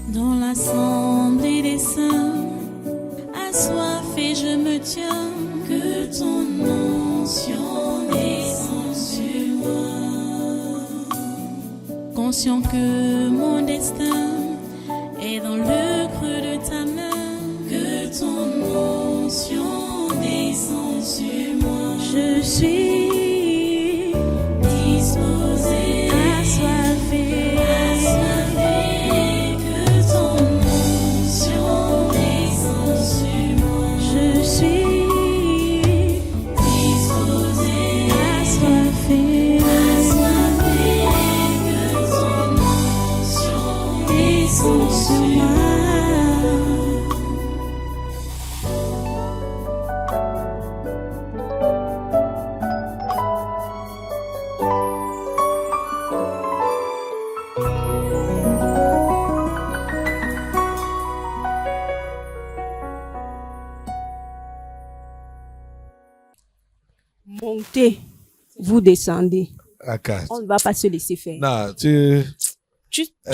Dans l'assemblée des saints, assoiffé je me tiens, que ton onction descende sur moi. Conscient que mon destin est dans le creux de ta main, que ton onction descende sur moi. Je suis disposé, assoiffé, que ton onction descende sur moi. Je suis disposé, assoiffé, que ton onction descende sur moi. Montez, vous descendez. Aka. On ne va pas se laisser faire. Non, tu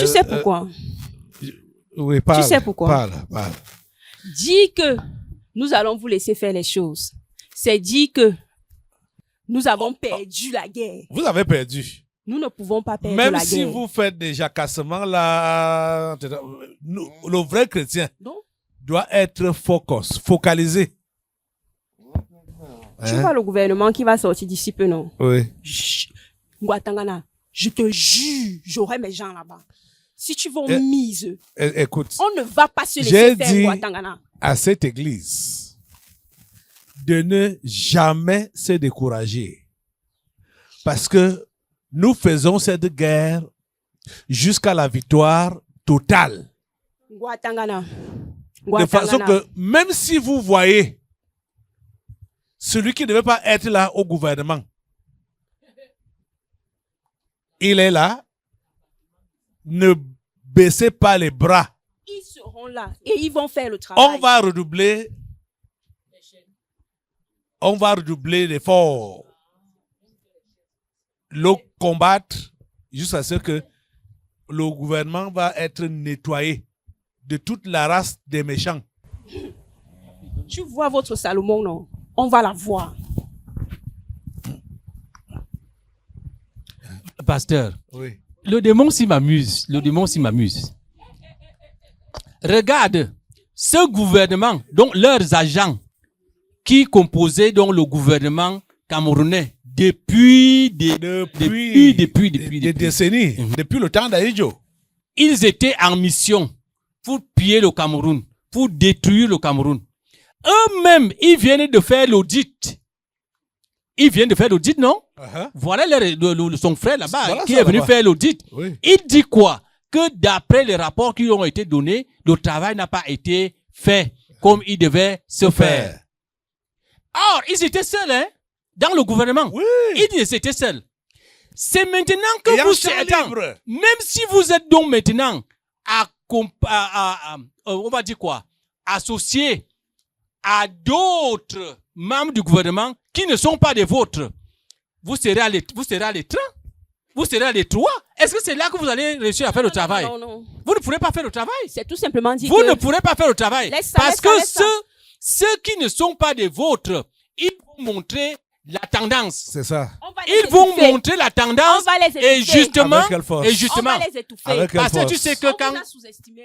sais pourquoi? Oui, parle. Tu sais pourquoi? Parle. Dis que nous allons vous laisser faire les choses. C'est dire que nous avons perdu la guerre. Vous avez perdu. Nous ne pouvons pas perdre Même la si guerre. vous faites des jacassements là, le vrai chrétien Donc, doit être focalisé. tu vois le gouvernement qui va sortir d'ici peu, non? Oui. Chut. Ngouatangana, je te jure, j'aurai mes gens là-bas. Si tu vas en mise, Écoute, on ne va pas se j'ai laisser faire dit Ngouatangana. à cette église de ne jamais se décourager. Parce que nous faisons cette guerre jusqu'à la victoire totale. Ngouatangana. De façon que même si vous voyez celui qui ne veut pas être là au gouvernement, il est là, ne baissez pas les bras. Ils seront là et ils vont faire le travail. On va redoubler l'effort. Le combattre jusqu'à ce que le gouvernement va être nettoyé de toute la race des méchants. Tu vois votre Salomon, non? On va la voir. Pasteur, Oui. le démon s'y m'amuse. Regarde, ce gouvernement, donc leurs agents qui composaient donc le gouvernement camerounais depuis des décennies, depuis le temps d'Aïdjo. Ils étaient en mission pour piller le Cameroun, pour détruire le Cameroun. Eux-mêmes, ils viennent de faire l'audit. Non? Voilà son frère là-bas Voilà qui ça, est venu là-bas. faire l'audit. Oui. Il dit quoi? Que d'après les rapports qui ont été donnés, le travail n'a pas été fait comme il devait se faire. Or, ils étaient seuls, hein, dans le gouvernement. Oui. Ils étaient seuls. C'est maintenant que Et en vous champ êtes, libre. même si vous êtes donc maintenant on va dire quoi, associé à d'autres membres du gouvernement qui ne sont pas des vôtres, vous serez à l'étroit. Vous serez à l'étroit. Est-ce que c'est là que vous allez réussir à faire le travail? Non. Vous ne pourrez pas faire le travail. C'est tout simplement dit Vous que... ne pourrez pas faire le travail. Laisse ça, parce laisse ça, que laisse ça. ceux qui ne sont pas des vôtres, ils vont montrer la tendance. C'est ça. On va les Ils vont étouffer. montrer la tendance. On va les Et étouffer. justement, Avec quelle force? On va les étouffer. Avec quelle parce que tu force? sais que On quand, vous a sous-estimé.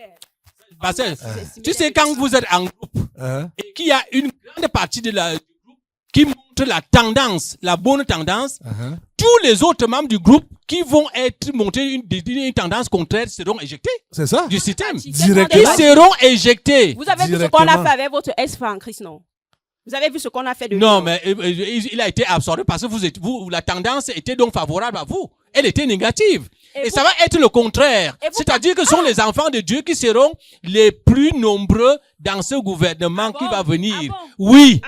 parce que, sous-estimé. tu sais quand vous êtes en groupe Hein? et qu'il y a une grande partie du groupe qui montre la tendance, la bonne tendance, tous les autres membres du groupe qui vont être montrés une tendance contraire seront éjectés C'est ça. du système. Directement. Ils seront éjectés. Vous avez vu ce qu'on a fait avec votre ex-frère en Christ, non? Vous avez vu ce qu'on a fait de lui? Non, mais il a été absorbé parce que la tendance était donc favorable à vous. Elle était négative. Et ça va être le contraire. C'est-à-dire que ce sont les enfants de Dieu qui seront les plus nombreux dans ce gouvernement qui va venir. Oui.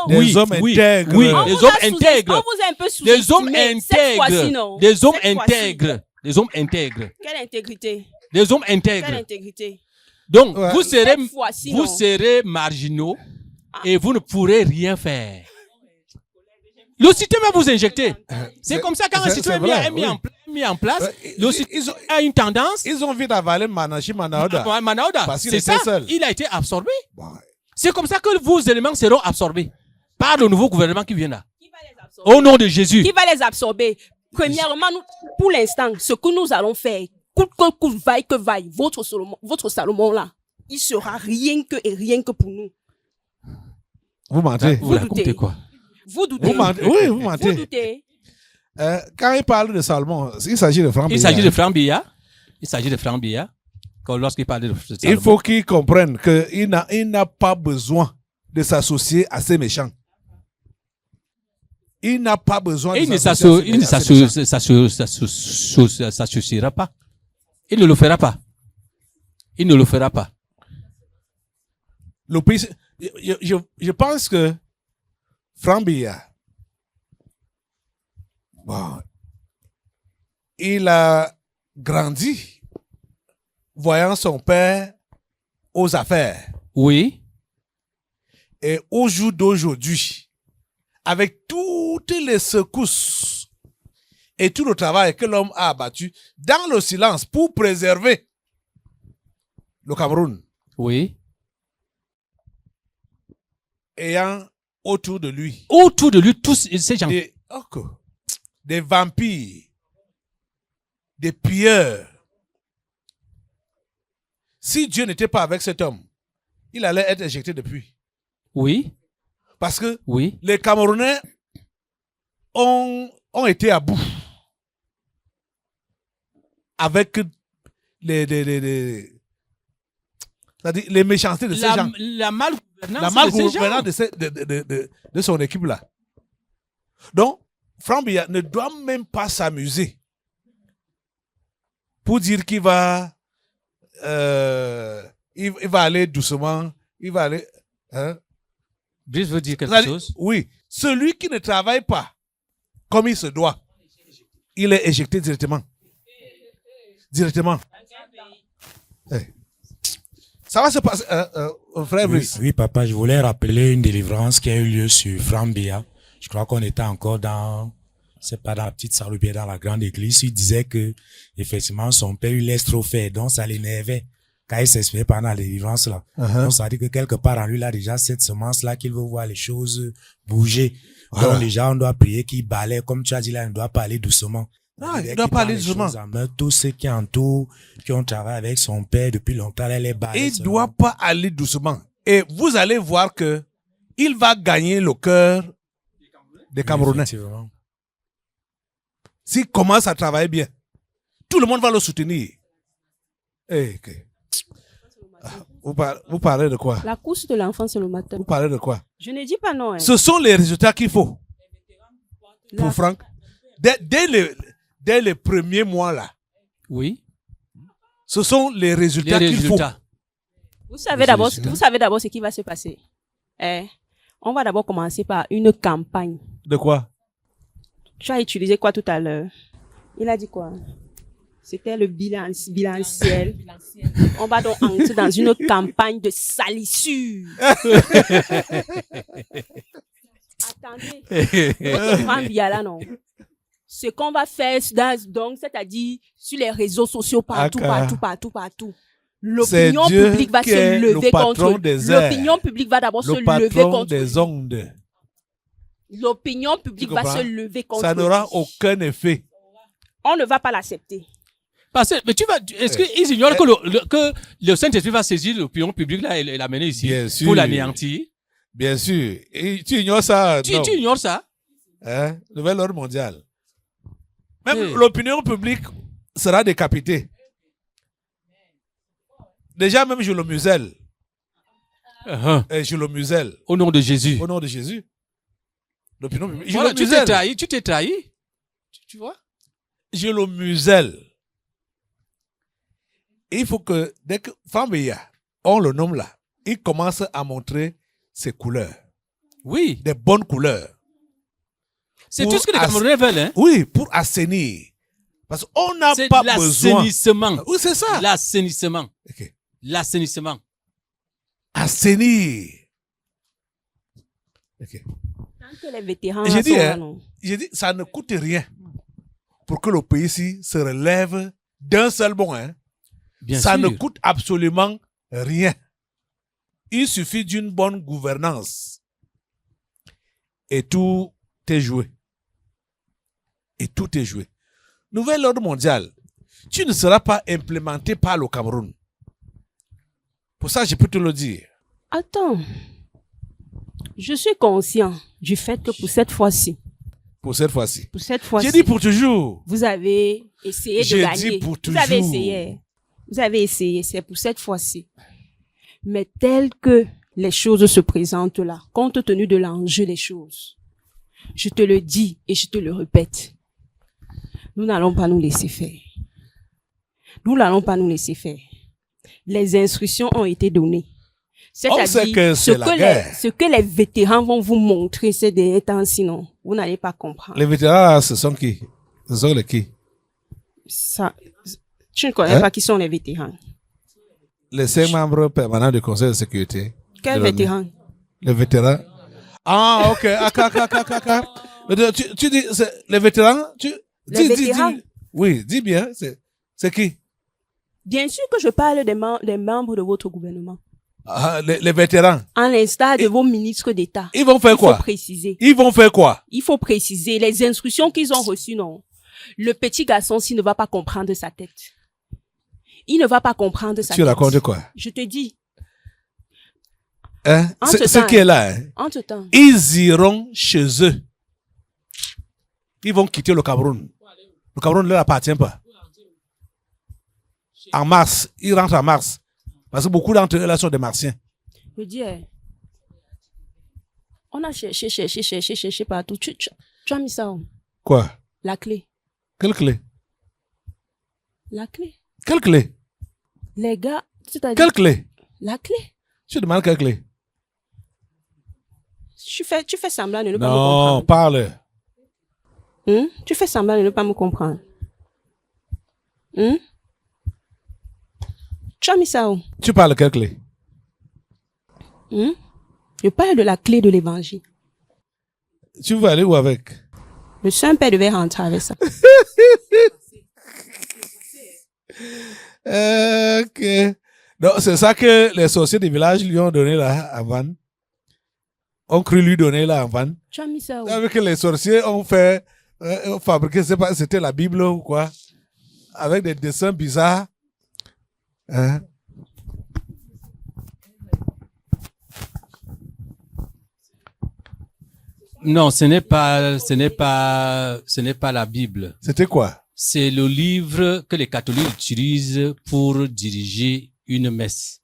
Des hommes intègres. Oui, On des vous hommes a intègres. On vous a un peu sous-estimé. Des hommes Cette fois-ci, intègres. non. Des hommes Cette fois-ci. intègres. Des hommes intègres. Quelle intégrité? Des hommes Quelle intègres. intégrité? Donc, Ouais. vous Cette fois-ci, non. serez marginaux et vous ne pourrez rien faire. Le système va vous injecter. C'est comme ça quand un c'est système vrai, est mis oui. en mis en place. Ils ont- a une tendance. Ils ont vite avalé Manachi Manaoda. Manaoda, Parce qu'il c'est était ça. seul. Il a été absorbé. Bon, C'est comme ça que vos éléments seront absorbés par le nouveau gouvernement qui vient là. Qui va les absorber? Au nom de Jésus. Qui va les absorber? Premièrement, pour l'instant, ce que nous allons faire, coûte que vaille, votre Salomon là, il sera rien que pour nous. vous mentez. Vous racontez doutez. quoi? Vous doutez? Vous mentez. Oui, vous Vous mentez. doutez? Quand il parle de Salomon, il s'agit de Franck Il s'agit de Franck Biya. Il s'agit de Franck Biya. Lorsqu'il parlait de Salomon. Il faut qu'il comprenne qu'il n'a pas besoin de s'associer à ces méchants. Il n'a pas besoin Et de il s'associer ne à ces méchants. s'associera pas. Il ne le fera pas. Il ne le fera pas. Le pays, je pense que Franck Biya, bon, il a grandi voyant son père aux affaires. Oui. Et au jour d'aujourd'hui, avec toutes les secousses et tout le travail que l'homme a abattu dans le silence pour préserver le Cameroun, Oui. ayant autour de lui Autour de lui, tous ces gens. des vampires, des pilleurs. Si Dieu n'était pas avec cet homme, il allait être éjecté depuis. Oui. Parce que Oui. les Camerounais ont été à bout avec les méchancetés de ces gens. La malgouvernance La malgouvernance de son équipe-là. Donc, Franck Biya ne doit même pas s'amuser pour dire qu'il va il va aller doucement, il va aller... Hein? Brice veut dire quelque C'est-à-dire, chose. oui, celui qui ne travaille pas comme il se doit, il est éjecté directement. Directement. Hey. Ça va se passer, frère Brice. Oui, papa, je voulais rappeler une délivrance qui a eu lieu sur Franck Biya. Je crois qu'on était encore c'est pas dans la petite salle ou bien dans la grande église. Il disait que, effectivement, son père lui laisse trop faire, donc ça l'énervait. Quand il s'exprimait pendant la délivrance là. Donc ça dit que quelque part en lui, là, déjà, cette semence-là, qu'il veut voir les choses bouger. Voilà. Donc déjà, on doit prier qu'il balaie. Comme tu as dit là, il doit parler doucement. Non, il doit parler doucement. Tous ceux qui entourent, qui ont travaillé avec son père depuis longtemps, les balayer. Il ne doit pas aller doucement. Et vous allez voir que il va gagner le cœur des Camerounais. Effectivement. S'il commence à travailler bien, tout le monde va le soutenir. Eh, ok. Vous parlez de quoi? La course de l'enfant, c'est le matin. Vous parlez de quoi? Je ne dis pas non. Hein. Ce sont les résultats qu'il faut pour La- Franck. Dès les premiers mois là, Oui. ce sont les Les résultats qu'il faut. résultats. Vous savez d'abord ce qui va se passer. On va d'abord commencer par une campagne. De quoi? Tu as utilisé quoi tout à l'heure? Il a dit quoi? C'était le bilanciel. On va donc entrer dans une campagne de salissure. Attendez. Franck Biya là, non. Ce qu'on va faire, donc, c'est-à-dire sur les réseaux sociaux, partout. C'est L'opinion Dieu publique va qui est se le lever patron contre. des airs. L'opinion publique va d'abord se Le lever patron contre. des ondes. L'opinion publique Tu va comprends? se lever contre. Ça n'aura lui. aucun effet. On ne va pas l'accepter. Parce que, mais est-ce qu'ils ignorent que le Saint-Esprit va saisir l'opinion publique là et l'amener ici Bien sûr. pour l'anéantir? Bien sûr. Et tu ignores ça? Tu Non. ignores ça? Hein? Nouvel ordre mondial. Même Oui. l'opinion publique sera décapitée. Déjà, même je le muselle. Je le muselle. Au nom de Jésus. Au nom de Jésus. L'opinion publique. Je Voilà, le tu t'es muselle. trahi, tu t'es trahi. Tu vois? Je le muselle. Et il faut que, dès que Franck Biya, on le nomme là, il commence à montrer ses couleurs. Oui. Des bonnes couleurs. C'est Pour tout ce que les Camerounais veulent, hein? Oui, pour assainir. Parce qu'on n'a C'est pas besoin. l'assainissement. Oui, c'est ça. L'assainissement. Ok. L'assainissement. Assainir. Ok. Tant que les vétérans J'ai là dit, sont là, hein, non. J'ai dit, ça ne coûte rien pour que le pays ici se relève d'un seul bond. Hein. Bien Ça sûr. ne coûte absolument rien. Il suffit d'une bonne gouvernance. Et tout est joué. Et tout est joué. Nouvel ordre mondial, tu ne seras pas implémenté par le Cameroun. Pour ça, je peux te le dire. Attends. Je suis conscient du fait que pour cette fois-ci, Pour cette fois-ci. J'ai dit pour toujours. vous avez essayé de J'ai gagner. dit pour Vous avez toujours. essayé. Vous avez essayé, c'est pour cette fois-ci. Mais tel que les choses se présentent là, compte tenu de l'enjeu des choses, je te le dis et je te le répète, nous n'allons pas nous laisser faire. Nous n'allons pas nous laisser faire. Les instructions ont été données. On sait que c'est la guerre. Ce que les vétérans vont vous montrer ces derniers temps, sinon, vous n'allez pas comprendre. Les vétérans, ce sont qui? Ce sont les qui? Ça, tu ne connais Hein? pas qui sont les vétérans. Les 5 membres permanents du Conseil de sécurité. Quels de l'ONU. vétérans? Les vétérans. Ah, ok. Tu dis, les vétérans? Les vétérans? Oui, dis bien. C'est qui? Bien sûr que je parle des membres de votre gouvernement. Ah, les vétérans. En l'instar de vos ministres d'État. Ils vont faire Il faut quoi? préciser. Ils vont faire quoi? Il faut préciser les instructions qu'ils ont reçues, non. Le petit garçon, s'il ne va pas comprendre sa tête. Il ne va pas comprendre sa Tu tête. racontes quoi? Je te dis, Hein? Entre Ce temps, qui est là, hein? entre-temps, Ils iront chez eux. Ils vont quitter le Cameroun. Le Cameroun ne leur appartient pas. En mars, ils rentrent en mars. Parce que beaucoup d'entre eux là sont des Martiens. je dis, on a cherché partout. Tu as mis ça où? Quoi? La clé. Quelle clé? La clé. Quelle clé? Les gars, c'est-à-dire, Quelle clé? la clé. Tu demandes quelle clé? Tu fais semblant de ne pas me Non, comprendre. parle. Tu fais semblant de ne pas me comprendre. Tu as mis ça où? Tu parles quelle clé? Je parle de la clé de l'évangile. Tu veux aller où avec? Le Saint-Père devait rentrer avec ça. Ok. Donc, c'est ça que les sorciers du village lui ont donné là, avant. Ont cru lui donner là, avant. Tu as mis ça où? Avec que les sorciers ont fait, ont fabriqué, c'est pas, c'était la Bible ou quoi, avec des dessins bizarres. Hein? Non, ce n'est pas la Bible. C'était quoi? C'est le livre que les catholiques utilisent pour diriger une messe.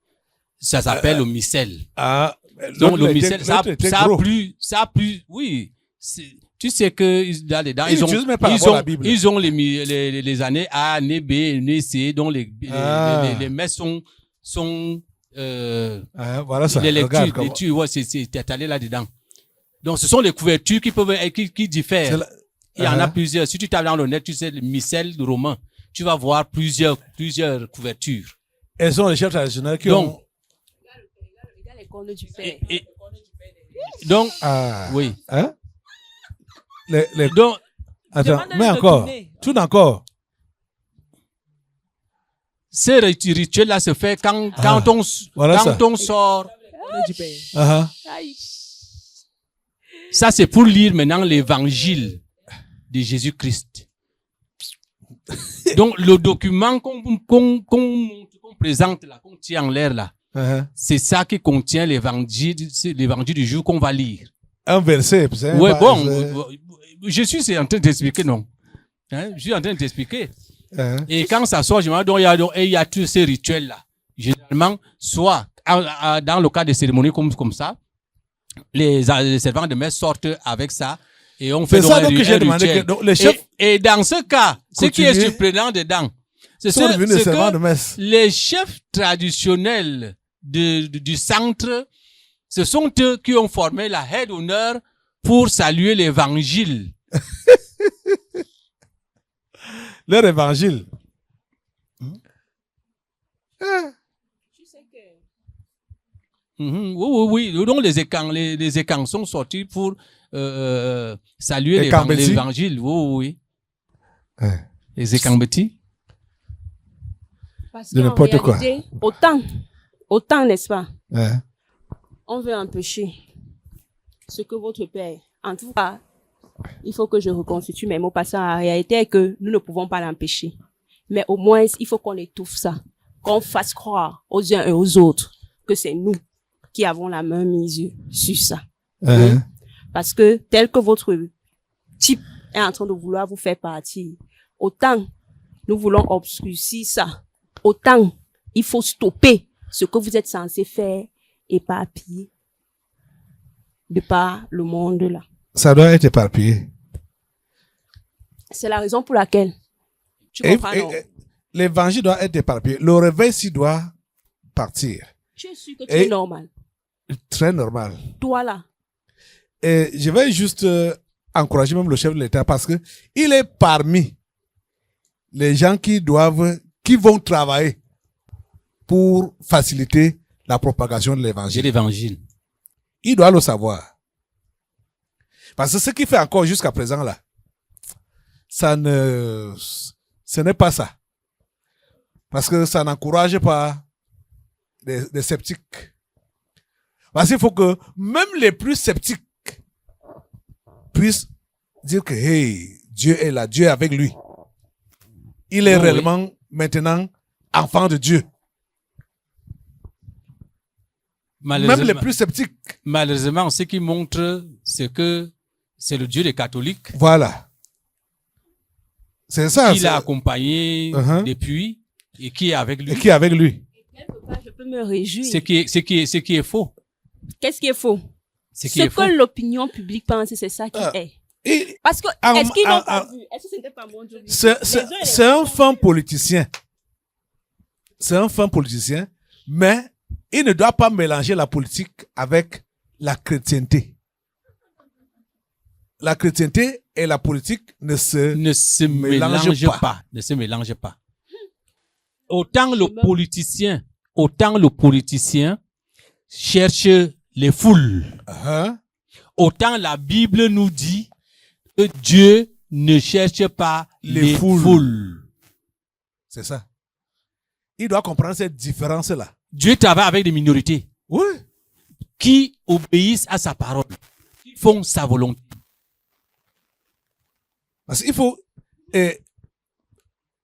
Ça s'appelle le missel. Ah, Donc l'autre le était- missel, ça l'autre était a gros. plus, oui. Tu sais que là-dedans, Ils utilisent même pas la Bible. ils ont les années A, années B, années C, dont les messes sont Ah, voilà ça. les Regarde lectures, comment- ouais, c'est étalé là-dedans. Donc ce sont les couvertures qui peuvent qui diffèrent. C'est la- Il y en a Ah. plusieurs. Si tu tapes dans le net, tu sais le missel romain, tu vas voir plusieurs couvertures. Elles sont les chefs traditionnels qui Donc, ont. Les cornes du Père. Et- donc, Ah. oui. Hein? Donc, Attends, Demande-le mais de encore. tourner. Tout encore. ce rituel-là se fait quand voilà ça. on sort. Ah, Aïe. Ça, c'est pour lire maintenant l'évangile de Jésus-Christ. Donc, le document qu'on présente là, qu'on tient en l'air là, ah. c'est ça qui contient l'évangile du jour qu'on va lire. Un verset. c'est Ouais, pas- bon, c'est- je suis en train d'expliquer, non. Hein, je suis en train d'expliquer. Hein? Et quand ça sort, il y a tous ces rituels-là. Généralement, soit dans le cas de cérémonies comme ça, les servants de messe sortent avec ça et on fait C'est donc ça un donc que j'ai un demandé. rituel. Que, donc, les chefs Et dans ce cas, ce qui est Continuez. surprenant dedans, c'est sont devenus des c'est servants que de messe. les chefs traditionnels du centre, ce sont eux qui ont formé la haie d'honneur pour saluer l'évangile. Leur évangile. Mhm. Oui. Donc les écans sont sortis pour saluer Les Cambésis. l'évangile. Oui. Hein. Et Zekambeti. Parce De qu'en n'importe quoi. réalité, autant, n'est-ce pas, Hein. on veut empêcher ce que votre père, en tout cas, il faut que je reconstitue mes mots parce que la réalité est que nous ne pouvons pas l'empêcher. Mais au moins, il faut qu'on étouffe ça, qu'on fasse croire aux uns et aux autres que c'est nous qui avons la main mise sur ça. Hein. Parce que tel que votre type est en train de vouloir vous faire partir, autant nous voulons obscurcir ça, autant il faut stopper ce que vous êtes censé faire éparpiller de par le monde là. Ça doit être éparpillé. C'est la raison pour laquelle tu Et- comprends, non? L'évangile doit être éparpillé. Le réveil s'y doit partir. Tu es sûr que tu Et- es normal. Très normal. Toi là, Et je vais juste encourager même le chef de l'État parce que il est parmi les gens qui vont travailler pour faciliter la propagation de J'ai l'évangile. l'évangile. Il doit le savoir. Parce que ce qu'il fait encore jusqu'à présent là, ce n'est pas ça. Parce que ça n'encourage pas les sceptiques. Parce qu'il faut que même les plus sceptiques puissent dire que hey, Dieu est là, Dieu est avec lui. Il est Oui. réellement maintenant enfant de Dieu. Même les plus sceptiques. Malheureusement, ce qui montre, c'est que c'est le Dieu des catholiques Voilà. C'est ça. qui c'est- l'a accompagné Uh-huh. depuis et qui est avec lui. Et qui est avec lui. quelque part, je peux me réjouir. Ce qui est faux. Qu'est-ce qui est faux? Ce Ce qui est faux. que l'opinion publique pense, c'est ça qui Ah. est. Et Parce que, Ah, est-ce qu'ils n'ont ah, pas ah. vu? Est-ce que ce n'était pas mon Dieu? c'est un fin politicien. C'est un fin politicien, mais il ne doit pas mélanger la politique avec la chrétienté. La chrétienté et la politique ne se... Ne se Mélange mélange pas. pas. Ne se mélange pas. Autant le politicien cherche les foules. Hein? Autant la Bible nous dit que Dieu ne cherche pas Les les foules. foules. C'est ça. Il doit comprendre cette différence-là. Dieu travaille avec des minorités Oui. qui obéissent à sa parole, qui font sa volonté. Parce qu'il faut...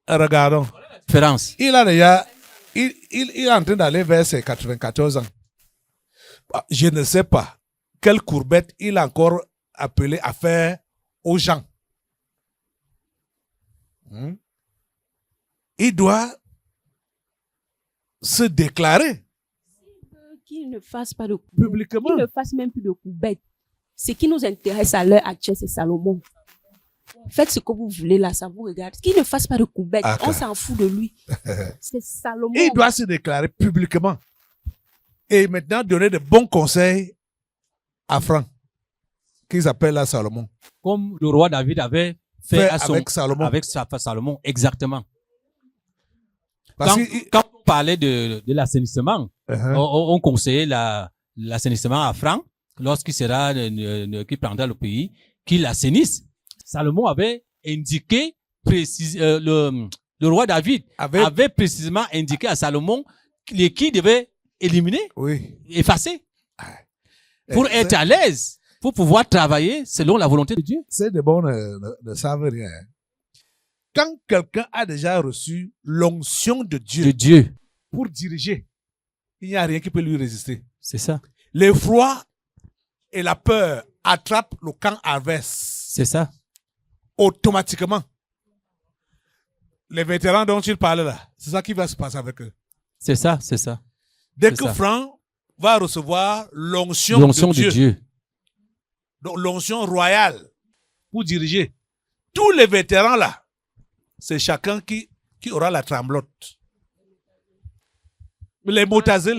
regardons. Différence. Il a déjà... Il est en train d'aller vers ses 94 ans. Je ne sais pas quelle courbette il a encore appelé à faire aux gens. Il doit se déclarer Qu'ils ne fassent pas de coups. publiquement. Qu'ils ne fassent même plus de coups bêtes. Ce qui nous intéresse à l'heure actuelle, c'est Salomon. Faites ce que vous voulez là, ça vous regarde. Qu'il ne fasse pas de coups bêtes. Ah, On s'en fout de lui. C'est Salomon. Il doit se déclarer publiquement. Et maintenant donner de bons conseils à Franck, qu'ils appellent là Salomon. Comme le roi David avait fait Fait à son, avec Salomon. avec Salomon, exactement. Parce Quand, qu'il- quand on parlait de l'assainissement, Uh-huh. on conseillait l'assainissement à Franck lorsqu'il sera, qu'il prendra le pays, qu'il assainisse. Salomon avait indiqué le roi David Avec- avait précisément indiqué à Salomon qui devait éliminer, Oui. effacer, pour Eh, être à l'aise, pour pouvoir travailler selon la volonté de Dieu. C'est de bons ne savent rien. Quand quelqu'un a déjà reçu l'onction de Dieu De Dieu. pour diriger, il n'y a rien qui peut lui résister. C'est ça. L'effroi et la peur attrapent le camp adverse C'est ça. automatiquement. Les vétérans dont il parle là, c'est ça qui va se passer avec eux. C'est ça. C'est ça. Dès C'est que ça. Franck va recevoir l'onction L'onction de de Dieu. donc l'onction royale pour diriger, tous les vétérans là, c'est chacun qui aura la tremblote. Les motasés,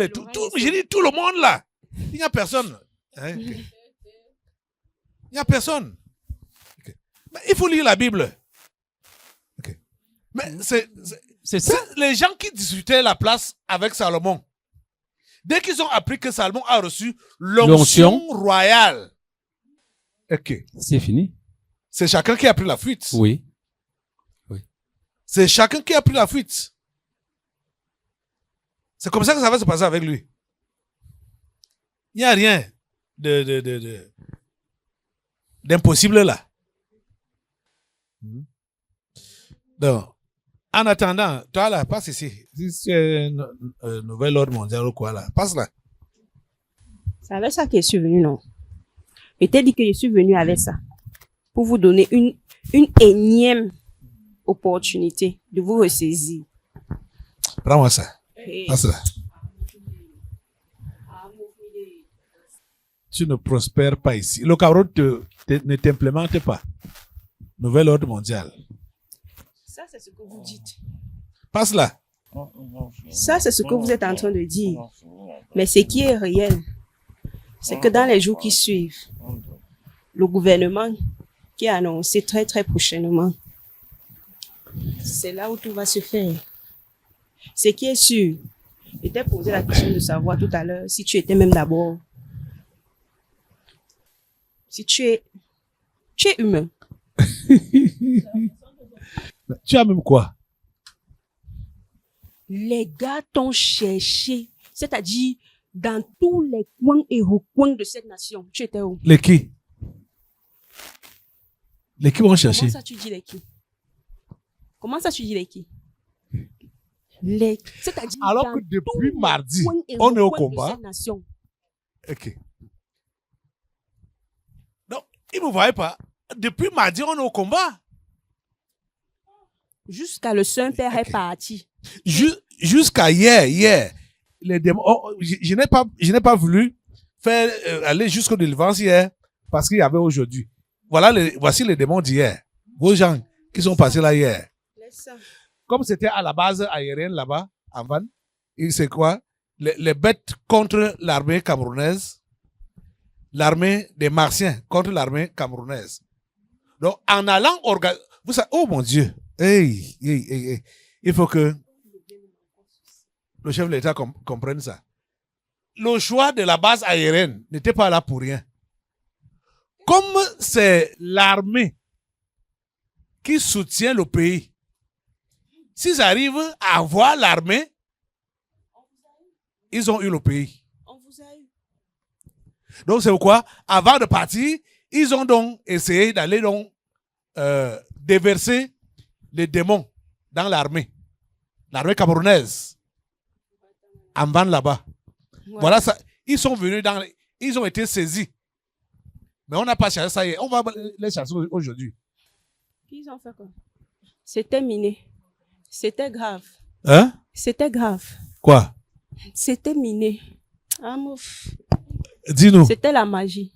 j'ai dit tout le monde là. Il n'y a personne. Hein, ok. Il n'y a personne. Ok. Mais il faut lire la Bible. Ok. Mais C'est ça. les gens qui disputaient la place avec Salomon, dès qu'ils ont appris que Salomon a reçu l'onction royale, ok, C'est fini. c'est chacun qui a pris la fuite. Oui. C'est chacun qui a pris la fuite. C'est comme ça que ça va se passer avec lui. Il n'y a rien d'impossible là. Donc, en attendant, toi là, passe ici. Si c'est un nouvel ordre mondial ou quoi là, passe là. C'est avec ça que je suis venu, non? Je t'ai dit que je suis venu avec ça. Pour vous donner une énième opportunité de vous ressaisir. Prends-moi ça. Hey. Passe là. Tu ne prospères pas ici. Le Cameroun ne t'implémente pas. Nouvel ordre mondial. Ça, c'est ce que vous dites. Passe là. Ça, c'est ce que vous êtes en train de dire. Mais ce qui est réel, c'est que dans les jours qui suivent, le gouvernement qui a annoncé très très prochainement, c'est là où tout va se faire. Ce qui est sûr, je t'ai posé la question de savoir tout à l'heure si tu étais même d'abord, si tu es humain. Tu as même quoi? Les gars t'ont cherché, c'est-à-dire dans tous les coins et recoins de cette nation. Tu étais où? Les qui? Les qui vont chercher? Comment ça tu dis les qui? Comment ça tu dis les qui? C'est-à-dire Alors dans que depuis tous les mardi, coins et on est au recoins de combat. cette nation. Ok. Donc, ils ne me voyaient pas. Depuis mardi, on est au combat. Jusqu'à le Saint-Père est parti. Jusqu'à hier, les démons, je n'ai pas voulu faire aller jusqu'aux délivrances hier parce qu'il y avait aujourd'hui. Voici les démons d'hier. Vos gens qui sont passés là hier. Laisse ça. Comme c'était à la base aérienne là-bas, en Van, c'est quoi? Les bêtes contre l'armée camerounaise, l'armée des Martiens contre l'armée camerounaise. Donc, en allant organiser, vous savez, oh mon Dieu, hey, il faut que le chef de l'État comprenne ça. Le choix de la base aérienne n'était pas là pour rien. Comme c'est l'armée qui soutient le pays, s'ils arrivent à avoir l'armée, ils ont eu le pays. On vous a eu. Donc c'est pourquoi, avant de partir, ils ont donc essayé d'aller donc déverser les démons dans l'armée camerounaise, en Van là-bas. Ouais. Voilà ça. Ils sont venus ils ont été saisis. Mais on n'a pas cherché ça hier. On va les chercher aujourd'hui. Ils ont fait quoi? C'était miné. C'était grave. Hein? C'était grave. Quoi? C'était miné. Ah, mouf. Dis-nous. C'était la magie.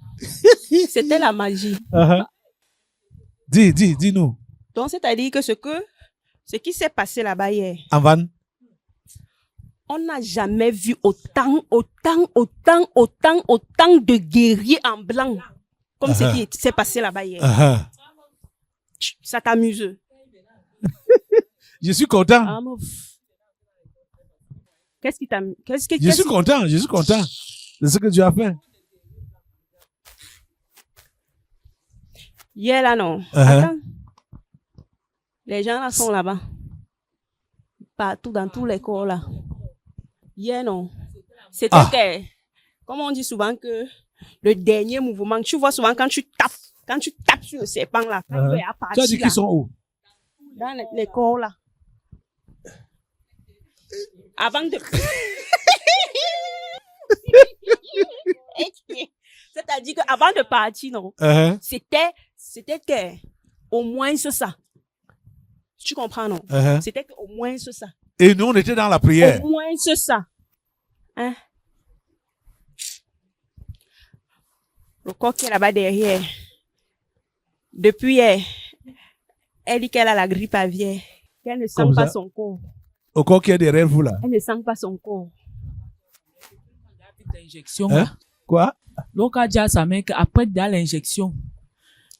C'était la magie. Uh-huh. Dis-nous. Donc, c'est-à-dire que ce qui s'est passé là-bas hier, En Van? on n'a jamais vu autant de guerriers en blanc comme ce qui s'est passé là-bas hier. Uh-huh. Ça t'amuse? Je suis content. Ah, mouf. Qu'est-ce qui t'amuse? Je suis content de ce que tu as fait. Hier, là, non. Uh-huh. Attends. Les gens là sont là-bas. Partout, dans tous les corps là. Hier, non. C'était que, comme on dit souvent que le dernier mouvement, tu vois souvent quand tu tapes sur le serpent là, quand il est à Tu partir as dit là, qu'ils sont où? dans les corps là. Avant de... C'est-à-dire qu'avant de partir, non. Uh-huh. C'était que, au moins c'est ça. Tu comprends, non? Uh-huh. C'était que, au moins c'est ça. Et nous, on était dans la prière. Au moins c'est ça. Hein? Le corps qui est là-bas derrière. Depuis hier, elle dit qu'elle a la grippe aviaire. Qu'elle ne sent Comme pas ça. son corps. Au corps qui est derrière vous là. Elle ne sent pas son corps. L'injection, Hein? là. Quoi? Donc, on a dit à sa mère qu'après dans l'injection,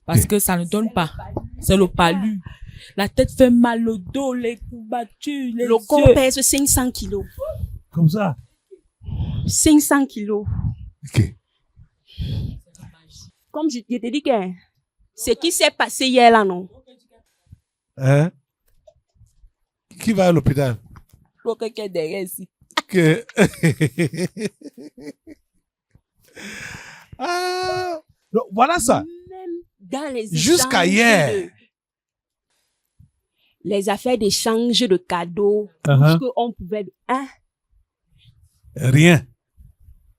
parce que ça ne donne pas. C'est le palu. La tête fait mal, le dos, les coups battus, les Le corps yeux. pèse 500 kilos. Comme ça. 500 kilos. Ok. Comme je te dis que ce qui s'est passé hier là, non. Hein? Qui va à l'hôpital? L'autre qui est derrière ici. Que... ah, donc, voilà ça. Même dans les Jusqu'à échanges hier. les affaires d'échange de cadeaux, Uh-huh. ce qu'on pouvait... Hein? Rien.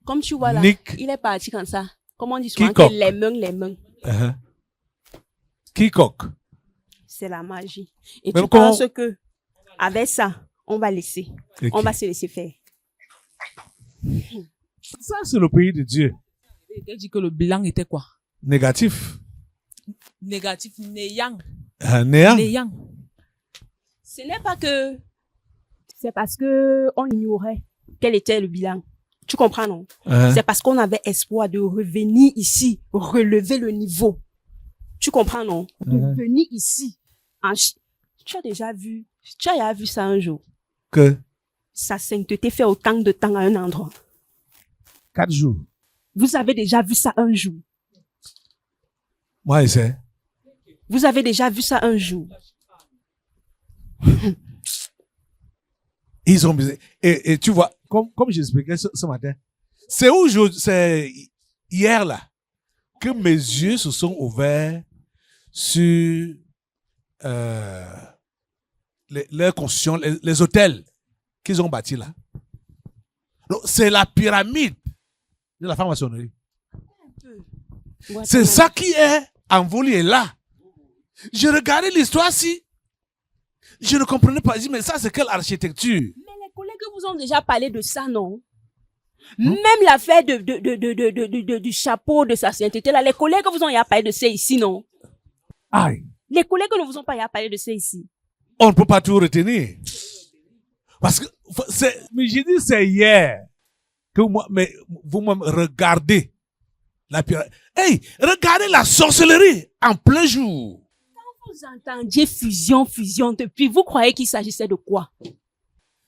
Comme tu vois là, Nick. il est parti comme ça. Comment on dit souvent Quiconque. que les mains, Uh-huh. Quiconque. c'est la magie. Et Même tu quand- penses que avec ça, on va laisser. Ok. On va se laisser faire. Ça, c'est le pays de Dieu. Il t'a dit que le bilan était quoi? Négatif. Négatif, néant. Néant. Néant. Ce n'est pas que c'est parce que on ignorait quel était le bilan. Tu comprends, non? Uh-huh. C'est parce qu'on avait espoir de revenir ici, relever le niveau. Tu comprends, non? De venir ici. Tu as déjà vu ça un jour. Que Sa sainteté fait autant de temps à un endroit. 4 jours. Vous avez déjà vu ça un jour. Moi, je sais. Vous avez déjà vu ça un jour. Ils ont besoin. Et tu vois, comme j'expliquais ce matin, c'est hier là que mes yeux se sont ouverts sur les constructions, les hôtels qu'ils ont bâtis là. Donc, c'est la pyramide de la franc-maçonnerie. C'est ça qui est envolé là. Je regardais l'histoire-ci. Je ne comprenais pas. Je dis, mais ça, c'est quelle architecture? Mais les collègues vous ont déjà parlé de ça, non? Même l'affaire du chapeau de sa sainteté, là, les collègues vous ont déjà parlé de ça ici, non? Aïe. Les collègues ne vous ont pas déjà parlé de ça ici. On ne peut pas tout retenir. Parce que, mais j'ai dit, c'est hier que vous me regardez la pyramide. Hey, regardez la sorcellerie en plein jour. Vous entendiez fusion, depuis. Vous croyez qu'il s'agissait de quoi?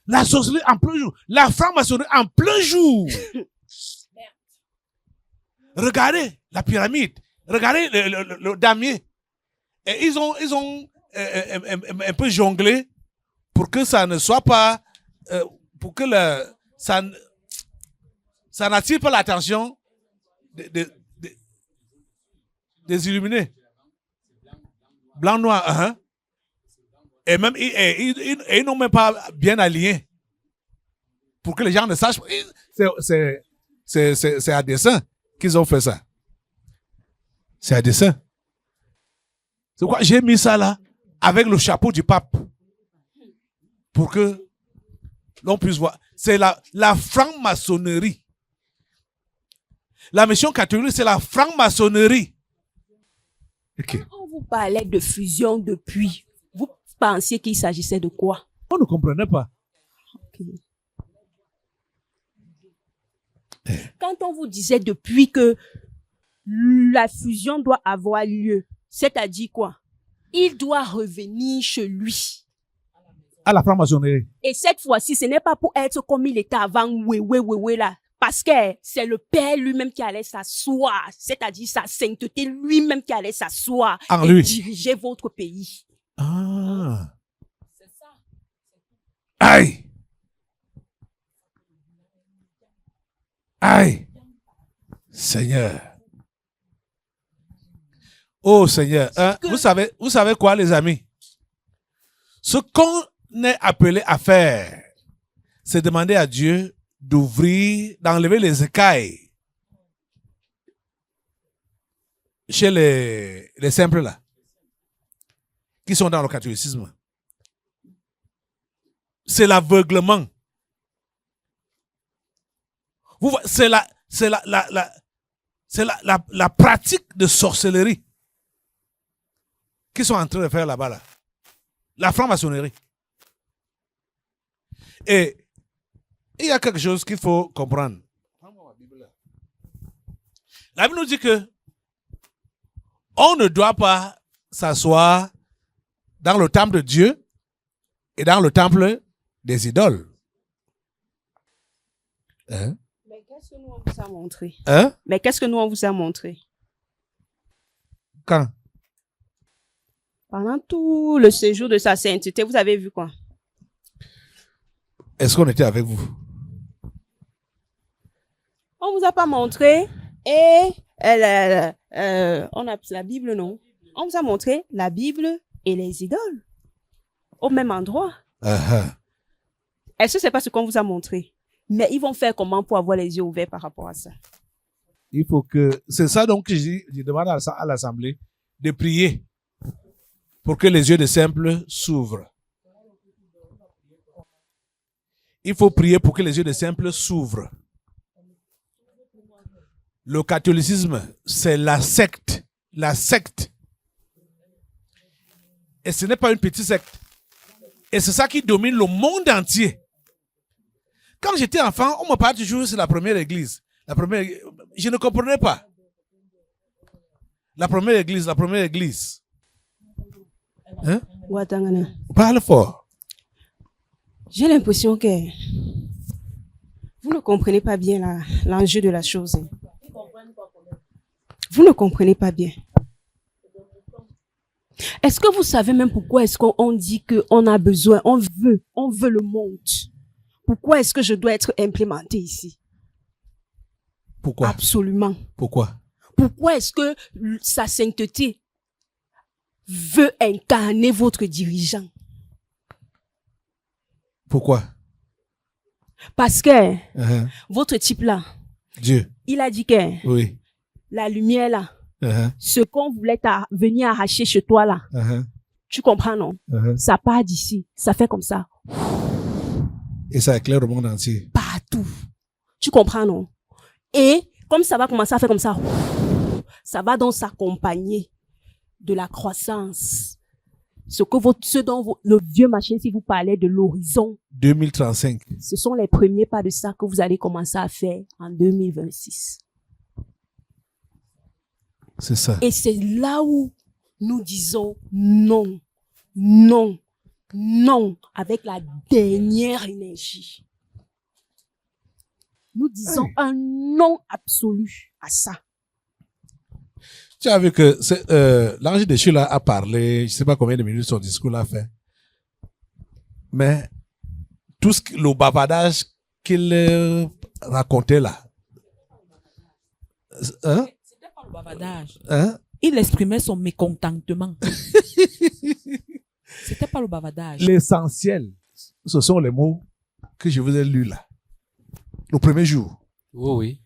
La sorcellerie en plein jour. La franc-maçonnerie en plein jour. Regardez la pyramide. Regardez le damier. Et ils ont un peu jonglé pour que ça ne soit pas, pour que ça n'attire pas l'attention des illuminés. Blanc, noir, hein? Et même, ils n'ont même pas bien aligné. Pour que les gens ne sachent pas. C'est à dessein qu'ils ont fait ça. C'est à dessein. C'est quoi? J'ai mis ça là, avec le chapeau du pape. Pour que l'on puisse voir. C'est la franc-maçonnerie. La mission catholique, c'est la franc-maçonnerie. Ok. Quand on vous parlait de fusion depuis, vous pensiez qu'il s'agissait de quoi? On ne comprenait pas. Ok. Quand on vous disait depuis que la fusion doit avoir lieu, c'est-à-dire quoi? Il doit revenir chez lui. À la franc-maçonnerie. Et cette fois-ci, ce n'est pas pour être comme il était avant, oui, là. Parce que c'est le Père lui-même qui allait s'asseoir, c'est-à-dire sa sainteté lui-même qui allait s'asseoir En et lui. diriger votre pays. Ah. Aïe. Aïe. Seigneur. Oh Seigneur. Hein, vous savez quoi, les amis? Ce qu'on est appelé à faire, c'est demander à Dieu d'ouvrir, d'enlever les écailles chez les simples là, qui sont dans le catholicisme. C'est l'aveuglement. C'est la pratique de sorcellerie qu'ils sont en train de faire là-bas là. La franc-maçonnerie. Et il y a quelque chose qu'il faut comprendre. La Bible nous dit que on ne doit pas s'asseoir dans le temple de Dieu et dans le temple des idoles. Hein? Mais qu'est-ce que nous on vous a montré? Hein? Mais qu'est-ce que nous on vous a montré? Quand? Pendant tout le séjour de sa sainteté, vous avez vu quoi? Est-ce qu'on était avec vous? On vous a pas montré et on a la Bible, non? On vous a montré la Bible et les idoles au même endroit. Uh-huh. Est-ce que c'est pas ce qu'on vous a montré? Mais ils vont faire comment pour avoir les yeux ouverts par rapport à ça? Il faut que... C'est ça donc que je demande à l'Assemblée de prier pour que les yeux des simples s'ouvrent. Il faut prier pour que les yeux des simples s'ouvrent. Le catholicisme, c'est la secte. La secte. Et ce n'est pas une petite secte. Et c'est ça qui domine le monde entier. Quand j'étais enfant, on me parlait toujours sur la première église. Je ne comprenais pas. La première église. Hein? Ouattangana. Parle fort. J'ai l'impression que vous ne comprenez pas bien l'enjeu de la chose. Vous ne comprenez pas bien. Est-ce que vous savez même pourquoi est-ce qu'on dit qu'on a besoin, on veut le monde? Pourquoi est-ce que je dois être implémenté ici? Pourquoi? Absolument. Pourquoi? Pourquoi est-ce que sa sainteté veut incarner votre dirigeant? Pourquoi? Parce que Uh-huh. votre type là, Dieu. il a dit que Oui. la lumière là, Uh-huh. ce qu'on voulait venir arracher chez toi là, Uh-huh. tu comprends non? Uh-huh. Ça part d'ici, ça fait comme ça, Et ça éclaire le monde entier. partout. Tu comprends non? Et comme ça va commencer à faire comme ça va donc s'accompagner de la croissance. Ce dont le vieux machin, si vous parlez de l'horizon, 2035. ce sont les premiers pas de ça que vous allez commencer à faire en 2026. C'est ça. Et c'est là où nous disons non, non, non, avec la dernière énergie. Nous disons un non absolu à ça. Tu as vu que l'ange de Chula a parlé, je ne sais pas combien de minutes son discours l'a fait. Mais tout le bavardage qu'il racontait là. Hein? C'était pas le bavardage. Hein? Il exprimait son mécontentement. C'était pas le bavardage. L'essentiel, ce sont les mots que je vous ai lus là. Le premier jour. Oui, oui.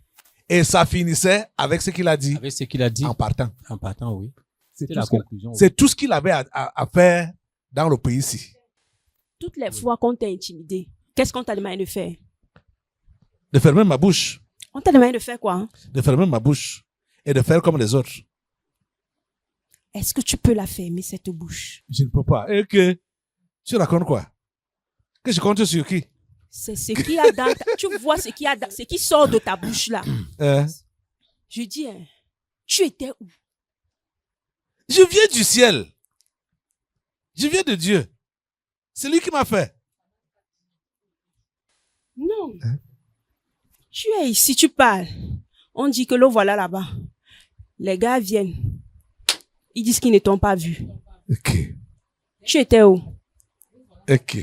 Et ça finissait avec ce qu'il a dit Avec ce qu'il a dit en partant. en partant, oui. C'est C'est tout, la ce qu'il- conclusion. c'est tout ce qu'il avait à faire dans le pays ici. Toutes les fois qu'on t'a intimidé, qu'est-ce qu'on t'a demandé de faire? De fermer ma bouche. On t'a demandé de faire quoi? Hein? De fermer ma bouche. Et de faire comme les autres. Est-ce que tu peux la fermer, cette bouche? Je ne peux pas. Et que tu racontes quoi? Que je compte sur qui? C'est ce qu'il y a dans tu vois ce qu'il y a ce qui sort de ta bouche là. Hein? Je dis, hein, tu étais où? Je viens du ciel. Je viens de Dieu. C'est lui qui m'a fait. Non. Hein? Tu es ici, tu parles. On dit que le voilà là-bas. Les gars viennent. Ils disent qu'ils ne t'ont pas vu. Ok. Tu étais où? Ok.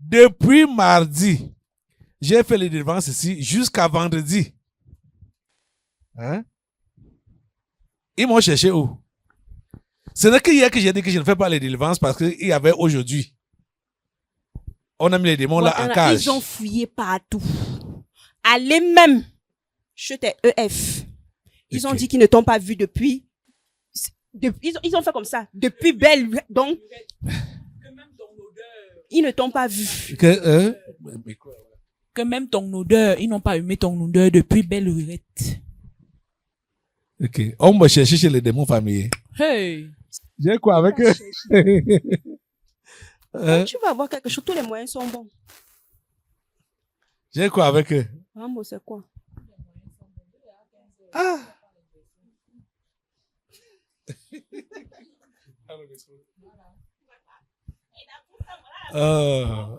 Depuis mardi, j'ai fait les délivrances ici jusqu'à vendredi. Hein? Ils m'ont cherché où? Ce n'est que hier que j'ai dit que je ne fais pas les délivrances parce qu'il y avait aujourd'hui. On a mis les démons là en Voilà, cage. ils ont fouillé partout. Allez même chez tes EF. Ils ont Ok. dit qu'ils ne t'ont pas vu depuis. Ils ont fait comme ça. Depuis belle. Donc, ils ne t'ont pas vu. Mais quoi? Que même ton odeur, ils n'ont pas aimé ton odeur depuis belle lurette. Ok. On me chercher chez les démons familiers. Hey! J'ai quoi avec eux? Hein? Tu vas avoir quelque chose. Tous les moyens sont bons. J'ai quoi avec eux? Rambo, c'est quoi? Ah! Oh.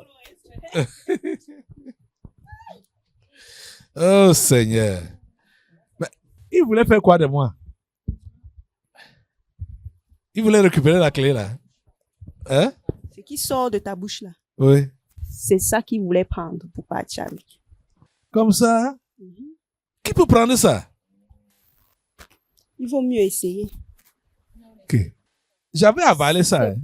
Oh Seigneur. Mais il voulait faire quoi de moi? Il voulait récupérer la clé là. Hein? Ce qui sort de ta bouche là, Oui. c'est ça qu'il voulait prendre pour partir avec. Comme ça. Qui peut prendre ça? Il vaut mieux essayer. Ok. J'avais avalé ça. Hein.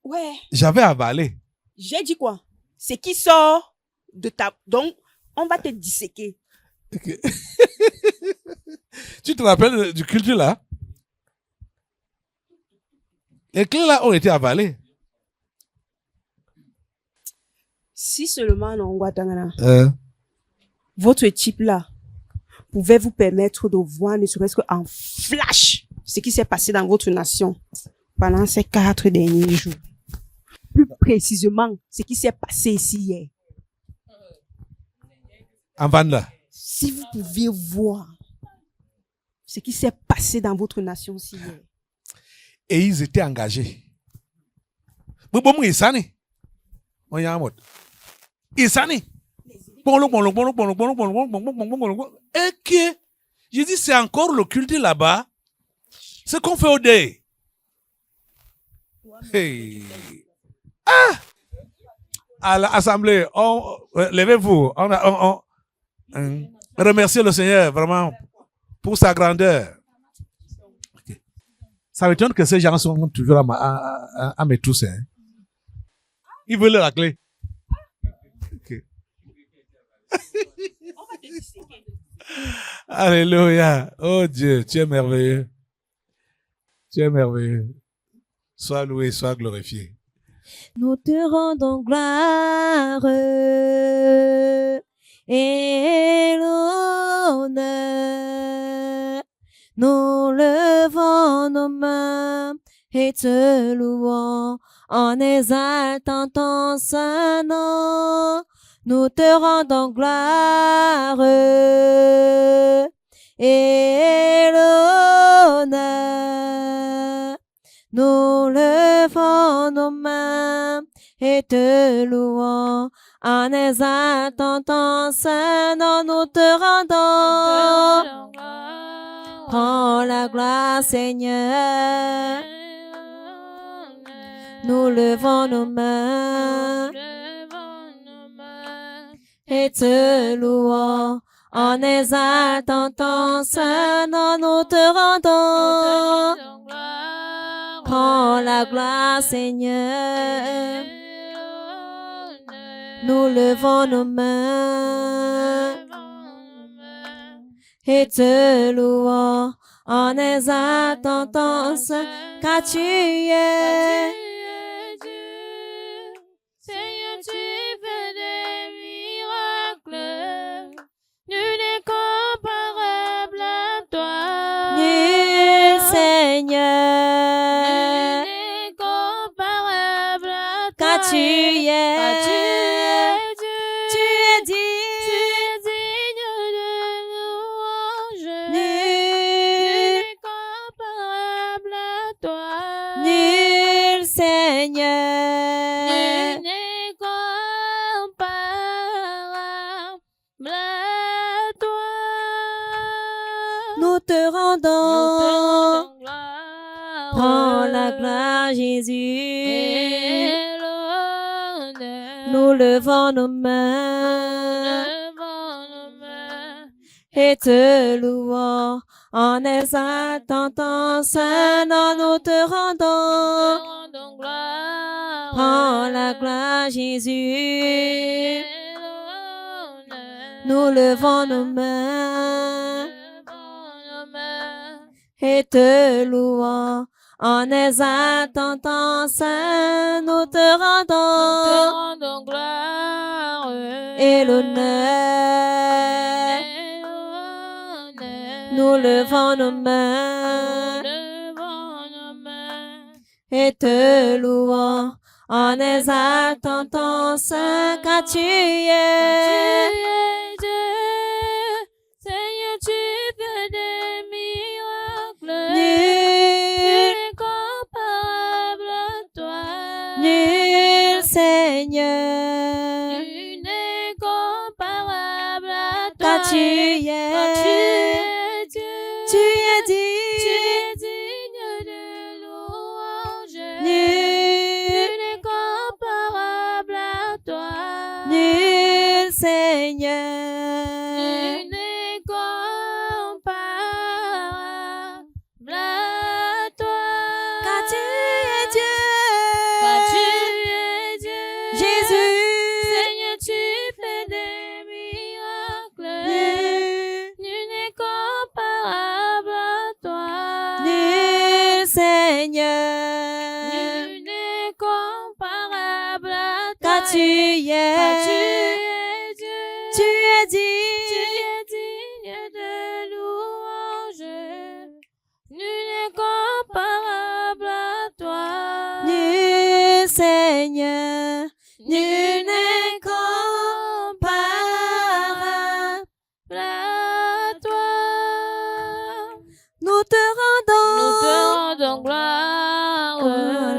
Ouais. J'avais avalé. J'ai dit quoi? C'est qui sort de ta... Donc, on va te disséquer. Ok. Tu te rappelles du culture là? Les clés là ont été avalées. Si seulement, non, Guatemala, Euh, votre type là pouvait vous permettre de voir, ne serait-ce qu'en flash, ce qui s'est passé dans votre nation pendant ces 4 derniers jours. Plus précisément, ce qui s'est passé ici hier. en Vanda. Si vous pouviez voir ce qui s'est passé dans votre nation ici hier. Et ils étaient engagés. Bon, Isani. On y a un mot. Isani. Et que, j'ai dit, c'est encore le culte là-bas. Ce qu'on fait au dé. Hey. Ah! À l'assemblée, levez-vous. On remerciez le Seigneur vraiment pour sa grandeur. Okay. Ça m'étonne que ces gens sont toujours à mes trousses. Hein. Ils veulent la clé. Okay. Alléluia. Oh Dieu, tu es merveilleux. Tu es merveilleux. Sois loué, sois glorifié. Nous te rendons gloire et l'honneur. Nous levons nos mains et te louons en exaltant ton saint nom. Nous te rendons gloire et l'honneur. Nous levons nos mains et te louons en exaltant ton saint nom. Nous te rendons. Prends la gloire, Seigneur. Nous levons nos mains et te louons en exaltant ton saint nom. Nous te rendons. Prends la gloire, Seigneur. Nous levons nos mains et te louons en exaltant ton saint, car tu es Dieu. Seigneur, tu fais des miracles. Nul n'est comparable à toi. Nul, Seigneur. Nul n'est comparable à toi. Car tu es Dieu. Tu es digne de louange. Nul n'est comparable à toi. Nul, Seigneur. Nul n'est comparable à toi. Nous te rendons. Prends la gloire, Jésus. Nous levons nos mains et te louons en exaltant ton saint nom. Nous te rendons. Prends la gloire, Jésus. Nous levons nos mains et te louons en exaltant ton saint. Nous te rendons gloire et l'honneur. Nous levons nos mains et te louons en exaltant ton saint, car tu es Dieu. Seigneur, tu fais des miracles. Nul n'est comparable à toi. Nul, Seigneur. Nul n'est comparable à toi. Car tu es Dieu. Tu es digne de louange. Nul n'est comparable Seigneur. Tu n'es comparable à toi. Car tu es Dieu. Car tu es Dieu. Jésus. Seigneur, tu fais des miracles. Nul n'est comparable à toi. Nul, Seigneur. Nul n'est comparable à toi. Car tu es. Car tu es Dieu. Tu es Tu digne. es digne de louange. Nul n'est comparable à toi. Nul, Seigneur. Nul n'est comparable. À toi. Nous te rendons. Nous te rendons gloire. Oh,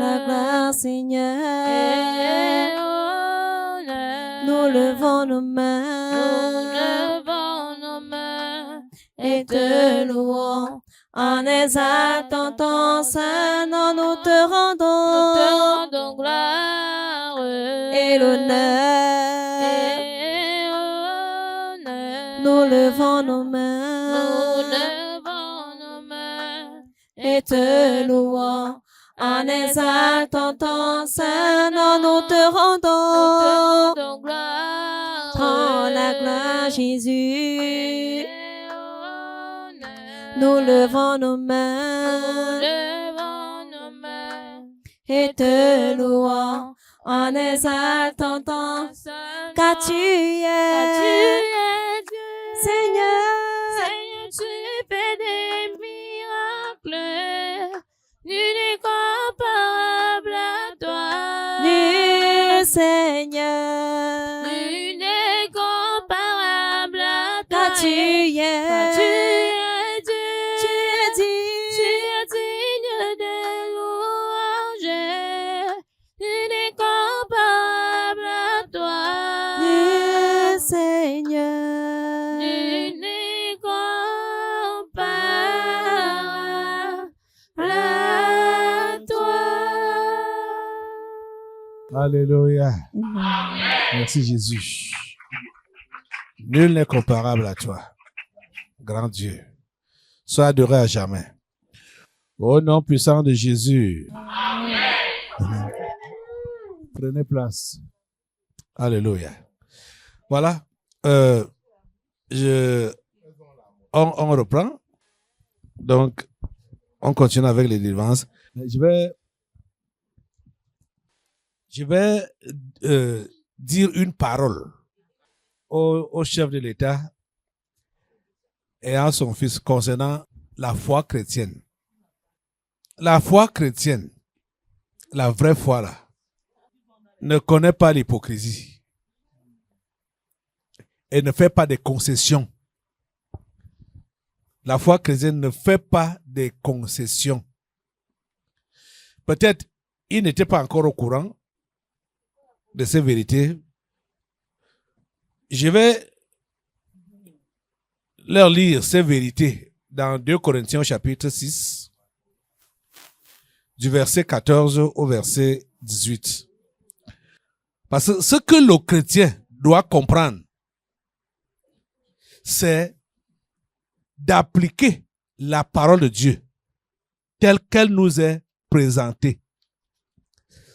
la gloire, Seigneur. Et honneur. Nous levons nos Nous mains levons nos mains et te louons. En exaltant ton saint nom, nous te Nous te rendons rendons gloire. et l'honneur. Et honneur. Nous levons nos Nous mains levons nos mains et te louons. En exaltant ton saint nom, nous te Nous te rendons. rendons gloire. Prends la gloire, Jésus. Et honneur. Nous levons nos Nous mains levons nos mains et te louons. En exaltant ton car tu es Dieu. Seigneur. Seigneur, tu fais des miracles. Nul n'est comparable à toi. Nul, Seigneur. Nul n'est comparable à toi. Car tu es. Car tu es Dieu. Tu es digne. Tu es digne de louange. Nul n'est comparable à toi. Nul, Seigneur. Nul n'est comparable à toi. Alléluia. Merci Jésus. Nul n'est comparable à toi. Grand Dieu. Sois adoré à jamais. Au nom puissant de Jésus. Prenez place. Alléluia. Voilà. On reprend. Donc, on continue avec les délivrances. Je vais dire une parole au chef de l'État et à son fils concernant la foi chrétienne. La foi chrétienne, la vraie foi là, ne connaît pas l'hypocrisie et ne fait pas de concessions. La foi chrétienne ne fait pas de concessions. Peut-être il n'était pas encore au courant de ces vérités. Je vais leur lire ces vérités dans 2 Corinthiens chapitre 6, du verset 14 au verset 18. Parce que ce que le chrétien doit comprendre, c'est d'appliquer la parole de Dieu telle qu'elle nous est présentée,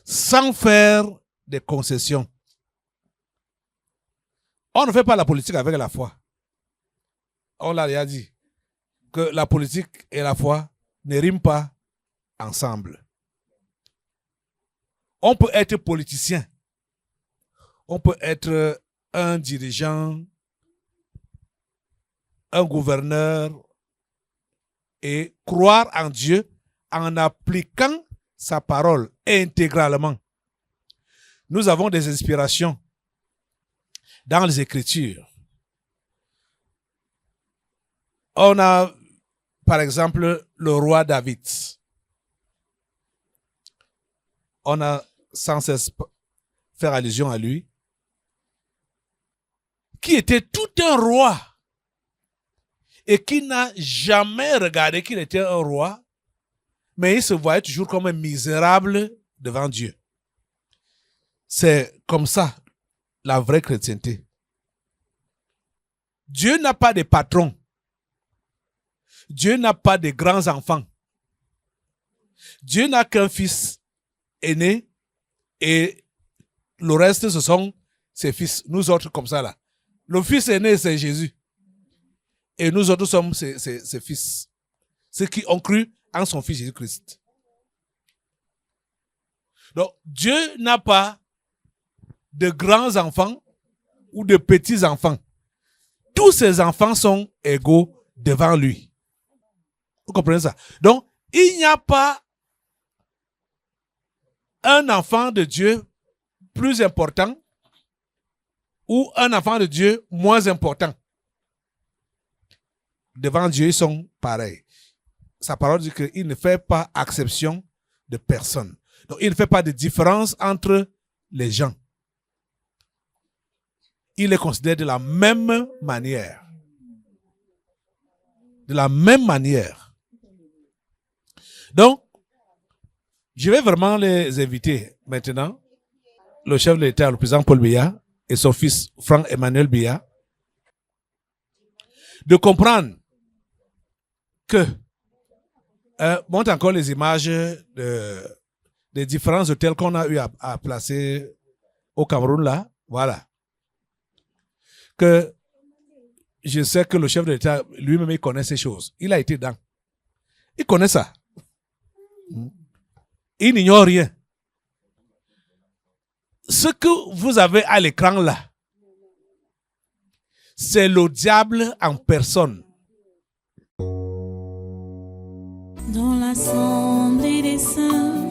sans faire des concessions. On ne fait pas la politique avec la foi. On l'a déjà dit que la politique et la foi ne riment pas ensemble. On peut être politicien, on peut être un dirigeant, un gouverneur et croire en Dieu en appliquant sa parole intégralement. Nous avons des inspirations dans les Écritures. On a, par exemple, le roi David. On a sans cesse fait allusion à lui, qui était tout un roi et qui n'a jamais regardé qu'il était un roi, mais il se voyait toujours comme un misérable devant Dieu. C'est comme ça la vraie chrétienté. Dieu n'a pas de patron. Dieu n'a pas de grands enfants. Dieu n'a qu'un fils aîné et le reste, ce sont ses fils. Nous autres, comme ça, là. Le fils aîné, c'est Jésus. Et nous autres sommes ses fils. Ceux qui ont cru en son fils Jésus-Christ. Donc, Dieu n'a pas de grands enfants ou de petits enfants. Tous ses enfants sont égaux devant lui. Vous comprenez ça? Donc, il n'y a pas un enfant de Dieu plus important ou un enfant de Dieu moins important. Devant Dieu, ils sont pareils. Sa parole dit qu'il ne fait pas exception de personne. Donc, il ne fait pas de différence entre les gens. Il les considère de la même manière. De la même manière. Donc, je vais vraiment les inviter maintenant, le chef de l'État, le président Paul Biya et son fils Franck-Emmanuel Biya, de comprendre que, montre encore les images des différents hôtels qu'on a eu à placer au Cameroun là, voilà. Que je sais que le chef de l'État, lui-même, il connaît ces choses. Il a été dedans. Il connaît ça. Il n'ignore rien. Ce que vous avez à l'écran là, c'est le diable en personne. Dans l'assemblée des saints,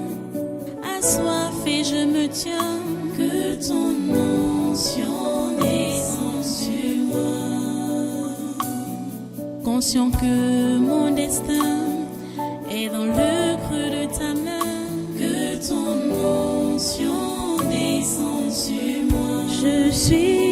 assoiffé je me tiens, que ton onction descende sur moi. Conscient que mon destin est dans le creux de ta main, que ton onction descende sur moi. Je suis